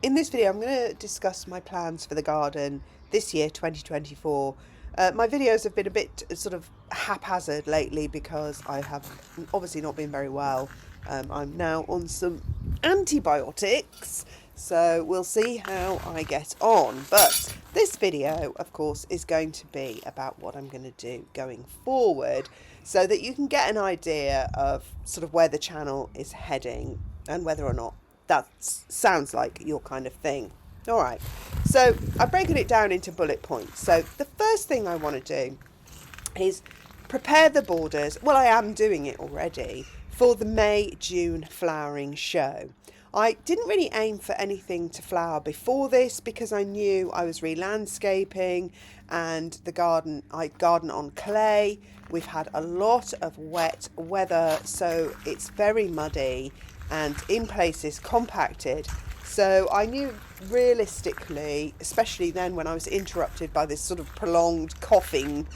In this video, I'm going to discuss my plans for the garden this year, 2024. My videos have been a bit sort of haphazard lately because I have obviously not been very well. I'm now on some antibiotics, so we'll see how I get on. But this video, of course, is going to be about what I'm going to do going forward so that you can get an idea of sort of where the channel is heading and whether or not that sounds like your kind of thing. All right, so I've broken it down into bullet points. So the first thing I want to do is prepare the borders. Well, I am doing it already for the May-June flowering show. I didn't really aim for anything to flower before this because I knew I was re-landscaping and the garden, I garden on clay. We've had a lot of wet weather, so it's very muddy and in places compacted. So I knew realistically, especially then when I was interrupted by this sort of prolonged coughing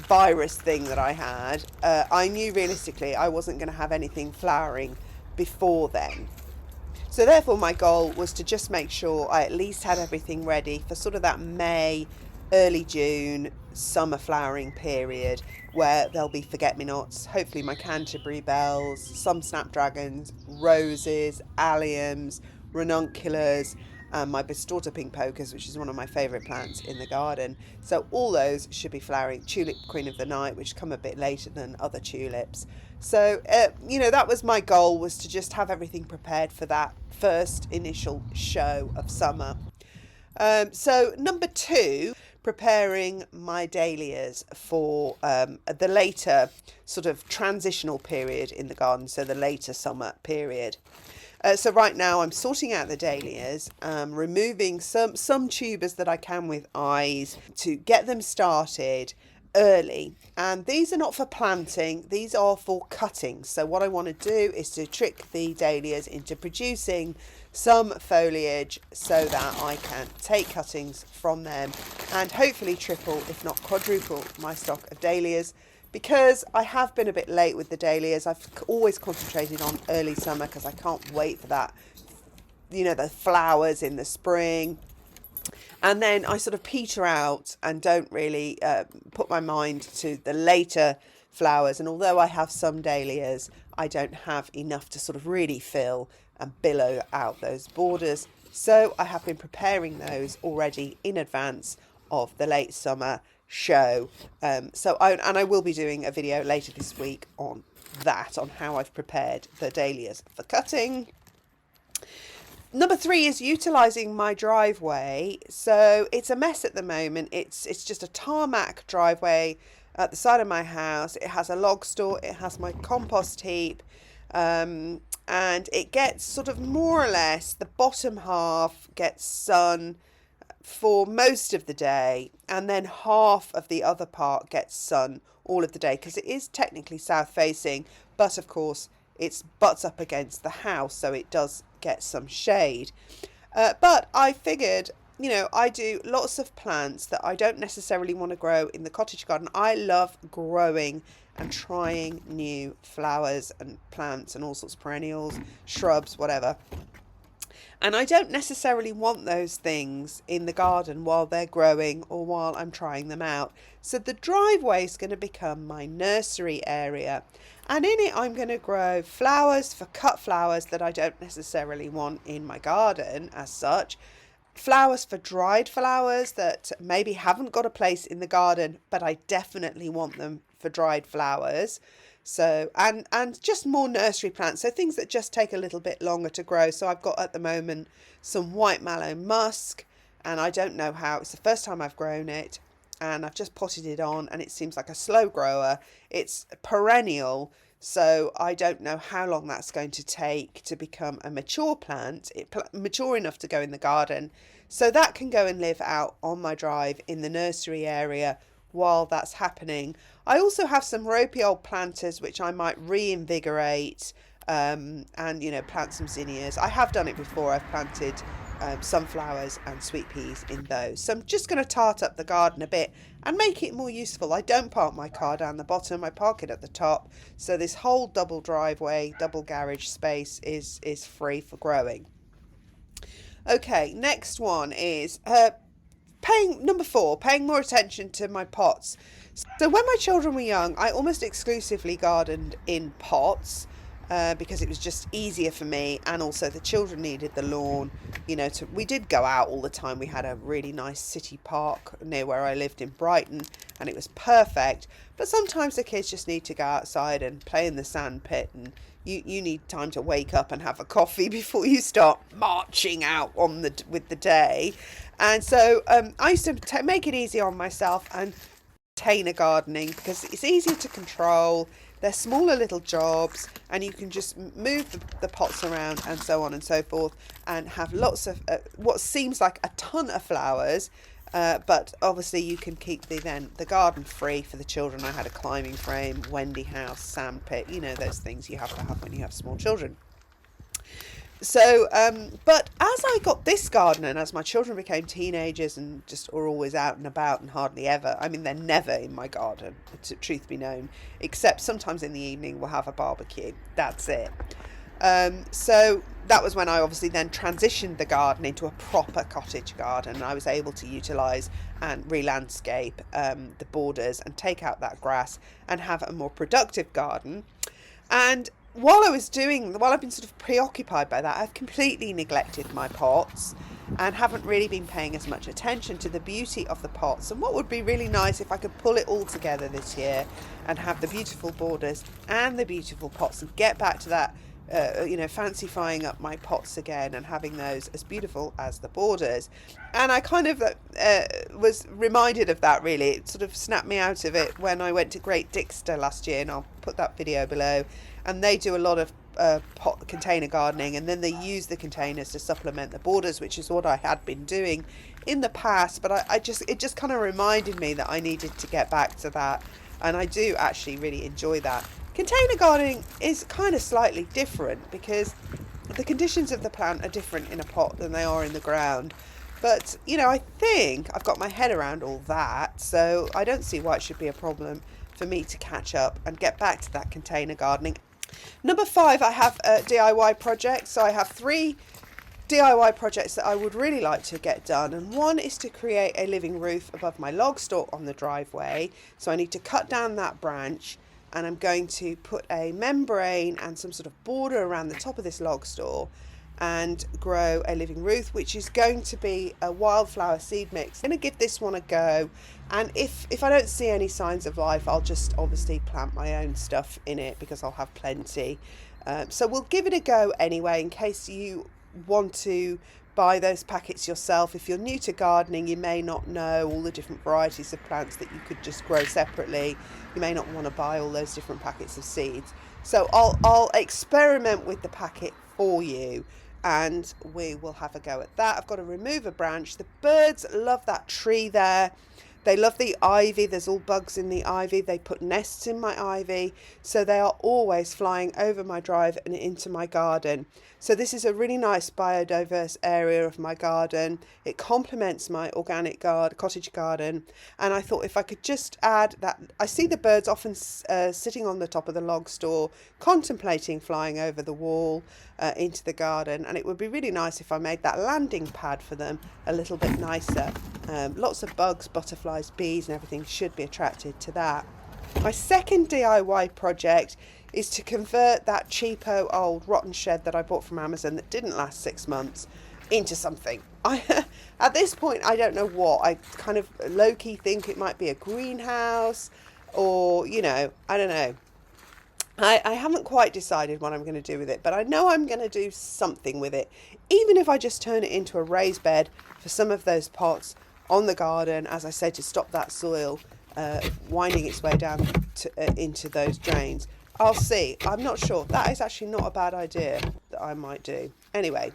virus thing that I had, I knew realistically I wasn't going to have anything flowering before then. So therefore my goal was to just make sure I at least had everything ready for sort of that May, early June summer flowering period where there'll be forget-me-nots, hopefully my Canterbury bells, some snapdragons, roses, alliums, ranunculus, and my Bistorta pink pokers, which is one of my favourite plants in the garden. So all those should be flowering. Tulip Queen of the Night, which come a bit later than other tulips. So, that was my goal, was to just have everything prepared for that first initial show of summer. So number two, preparing my dahlias for the later sort of transitional period in the garden, so the later summer period. So right now I'm sorting out the dahlias, removing some tubers that I can with eyes to get them started early. And these are not for planting, these are for cutting. So what I want to do is to trick the dahlias into producing some foliage so that I can take cuttings from them and hopefully triple, if not quadruple, my stock of dahlias. Because I have been a bit late with the dahlias, I've always concentrated on early summer because I can't wait for that, the flowers in the spring. And then I sort of peter out and don't really put my mind to the later flowers. And although I have some dahlias, I don't have enough to sort of really fill and billow out those borders. So I have been preparing those already in advance of the late summer show. I will be doing a video later this week on that, on how I've prepared the dahlias for cutting. Number three is utilising my driveway. So it's a mess at the moment. It's just a tarmac driveway at the side of my house. It has a log store. It has my compost heap. And it gets sort of more or less, the bottom half gets sun for most of the day, and then half of the other part gets sun all of the day because it is technically south facing, but of course it's butts up against the house, so it does get some shade. But I figured, I do lots of plants that I don't necessarily want to grow in the cottage garden. I love growing and trying new flowers and plants and all sorts of perennials, shrubs, whatever. And I don't necessarily want those things in the garden while they're growing or while I'm trying them out. So the driveway is going to become my nursery area. And in it, I'm going to grow flowers for cut flowers that I don't necessarily want in my garden as such. Flowers for dried flowers that maybe haven't got a place in the garden, but I definitely want them for dried flowers. So, and just more nursery plants, so things that just take a little bit longer to grow. So I've got at the moment some white mallow musk, and I don't know how, it's the first time I've grown it, and I've just potted it on, and it seems like a slow grower. It's perennial, so I don't know how long that's going to take to become a mature plant, mature enough to go in the garden. So that can go and live out on my drive in the nursery area while that's happening. I also have some ropey old planters which I might reinvigorate and plant some zinnias. I have done it before. I've planted sunflowers and sweet peas in those. So I'm just going to tart up the garden a bit and make it more useful. I don't park my car down the bottom, I park it at the top. So this whole double driveway, double garage space is free for growing. Okay, next one is number 4, paying more attention to my pots. So when my children were young, I almost exclusively gardened in pots. Because it was just easier for me, and also the children needed the lawn. We did go out all the time. We had a really nice city park near where I lived in Brighton, and it was perfect. But sometimes the kids just need to go outside and play in the sand pit, and you need time to wake up and have a coffee before you start marching out with the day. And so I used to make it easy on myself and container gardening, because it's easier to control. They're smaller little jobs, and you can just move the pots around and so on and so forth, and have lots of what seems like a ton of flowers. But obviously you can keep the garden free for the children. I had a climbing frame, Wendy house, sand pit, those things you have to have when you have small children. So, but as I got this garden, and as my children became teenagers and just are always out and about and hardly ever, I mean, they're never in my garden, truth be known, except sometimes in the evening we'll have a barbecue. That's it. So that was when I obviously then transitioned the garden into a proper cottage garden, and I was able to utilise and re-landscape the borders and take out that grass and have a more productive garden. And while I've been sort of preoccupied by that, I've completely neglected my pots and haven't really been paying as much attention to the beauty of the pots. And what would be really nice if I could pull it all together this year and have the beautiful borders and the beautiful pots, and get back to that, fancyifying up my pots again and having those as beautiful as the borders. And I kind of was reminded of that, really. It sort of snapped me out of it when I went to Great Dixter last year, and I'll put that video below. And they do a lot of pot container gardening, and then they use the containers to supplement the borders, which is what I had been doing in the past. But it just kind of reminded me that I needed to get back to that, and I do actually really enjoy that. Container gardening is kind of slightly different, because the conditions of the plant are different in a pot than they are in the ground. But, I think I've got my head around all that, so I don't see why it should be a problem for me to catch up and get back to that container gardening. Number 5, I have a DIY project. So I have 3 DIY projects that I would really like to get done, and one is to create a living roof above my log store on the driveway. So I need to cut down that branch, and I'm going to put a membrane and some sort of border around the top of this log store and grow a living roof, which is going to be a wildflower seed mix. I'm going to give this one a go, and if I don't see any signs of life, I'll just obviously plant my own stuff in it, because I'll have plenty. So we'll give it a go anyway, in case you want to buy those packets yourself. If you're new to gardening, you may not know all the different varieties of plants that you could just grow separately. You may not want to buy all those different packets of seeds. So I'll experiment with the packet for you, and we will have a go at that. I've got to remove a branch. The birds love that tree there. They love the ivy. There's all bugs in the ivy. They put nests in my ivy, so they are always flying over my drive and into my garden. So this is a really nice biodiverse area of my garden. It complements my organic cottage garden, and I thought if I could just add that. I see the birds often sitting on the top of the log store, contemplating flying over the wall into the garden, and it would be really nice if I made that landing pad for them a little bit nicer. Lots of bugs, butterflies, bees and everything should be attracted to that. My second DIY project is to convert that cheapo old rotten shed that I bought from Amazon that didn't last 6 months into something. At this point, I don't know what. I kind of low-key think it might be a greenhouse, or, I don't know. I haven't quite decided what I'm going to do with it, but I know I'm going to do something with it, even if I just turn it into a raised bed for some of those pots on the garden, as I said, to stop that soil winding its way down into those drains. I'll see. I'm not sure. That is actually not a bad idea that I might do. Anyway,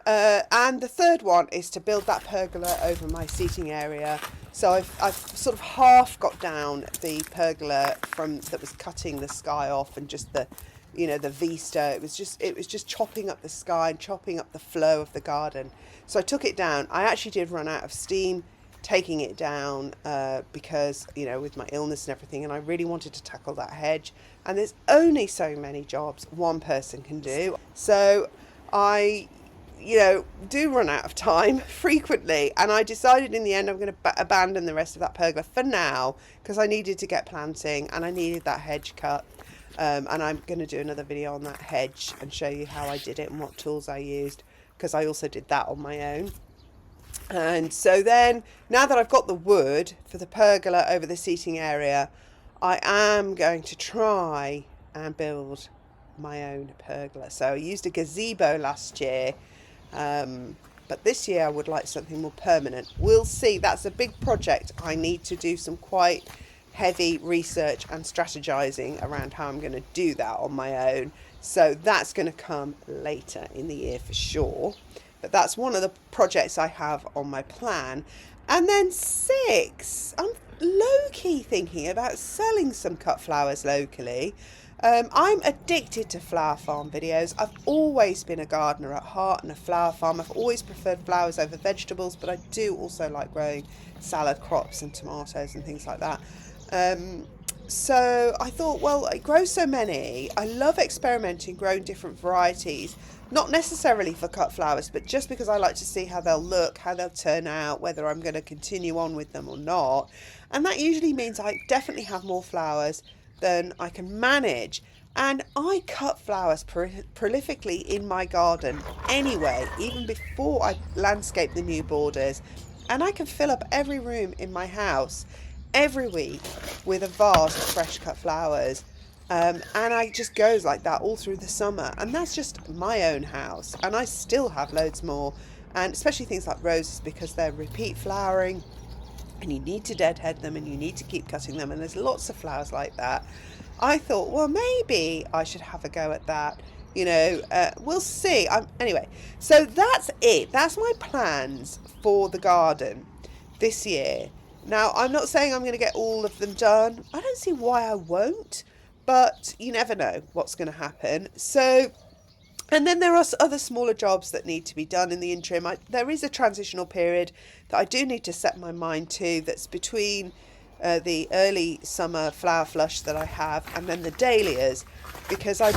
and the third one is to build that pergola over my seating area. So I've sort of half got down the pergola that was cutting the sky off, and just the vista. It was just chopping up the sky and chopping up the flow of the garden. So I took it down. I actually did run out of steam taking it down because, with my illness and everything, and I really wanted to tackle that hedge. And there's only so many jobs one person can do. So I do run out of time frequently, and I decided in the end I'm going to abandon the rest of that pergola for now because I needed to get planting and I needed that hedge cut. And I'm going to do another video on that hedge and show you how I did it and what tools I used, because I also did that on my own. And so then, now that I've got the wood for the pergola over the seating area, I am going to try and build my own pergola. So I used a gazebo last year, but this year I would like something more permanent. We'll see. That's a big project. I need to do some quite heavy research and strategizing around how I'm going to do that on my own. So that's going to come later in the year for sure. But that's one of the projects I have on my plan. And then 6, I'm low-key thinking about selling some cut flowers locally. I'm addicted to flower farm videos. I've always been a gardener at heart and a flower farm. I've always preferred flowers over vegetables, but I do also like growing salad crops and tomatoes and things like that. So I thought, well, I grow so many. I love experimenting, growing different varieties, not necessarily for cut flowers, but just because I like to see how they'll look, how they'll turn out, whether I'm going to continue on with them or not. And that usually means I definitely have more flowers than I can manage. And I cut flowers prolifically in my garden anyway, even before I landscape the new borders. And I can fill up every room in my house every week with a vase of fresh cut flowers. And I just goes like that all through the summer. And that's just my own house. And I still have loads more. And especially things like roses, because they're repeat flowering. And you need to deadhead them and you need to keep cutting them. And there's lots of flowers like that. I thought, well, maybe I should have a go at that. We'll see. Anyway, so that's it. That's my plans for the garden this year. Now, I'm not saying I'm going to get all of them done. I don't see why I won't, but you never know what's going to happen. So, and then there are other smaller jobs that need to be done in the interim. There is a transitional period that I do need to set my mind to, that's between the early summer flower flush that I have and then the dahlias, because I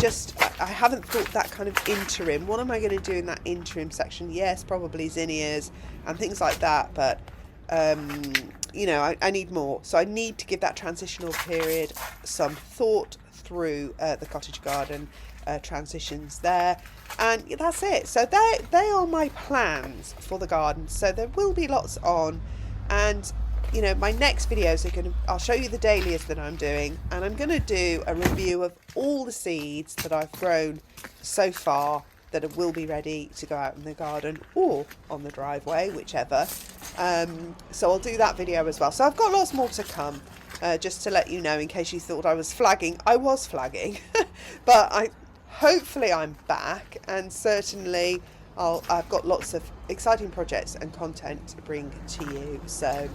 haven't thought that kind of interim. What am I going to do in that interim section? Yes, probably zinnias and things like that, but I need more. So I need to give that transitional period some thought through the cottage garden transitions there. And that's it. So they are my plans for the garden. So there will be lots on. And, my next videos I'll show you the dahlias that I'm doing. And I'm going to do a review of all the seeds that I've grown so far that will be ready to go out in the garden or on the driveway, whichever. So I'll do that video as well. So I've got lots more to come, just to let you know, in case you thought I was flagging. I was flagging, but hopefully I'm back, and certainly I've got lots of exciting projects and content to bring to you. So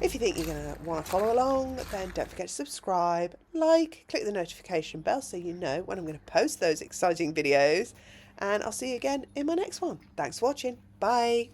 if you think you're going to want to follow along, then don't forget to subscribe, click the notification bell so you know when I'm going to post those exciting videos. And I'll see you again in my next one. Thanks for watching. Bye.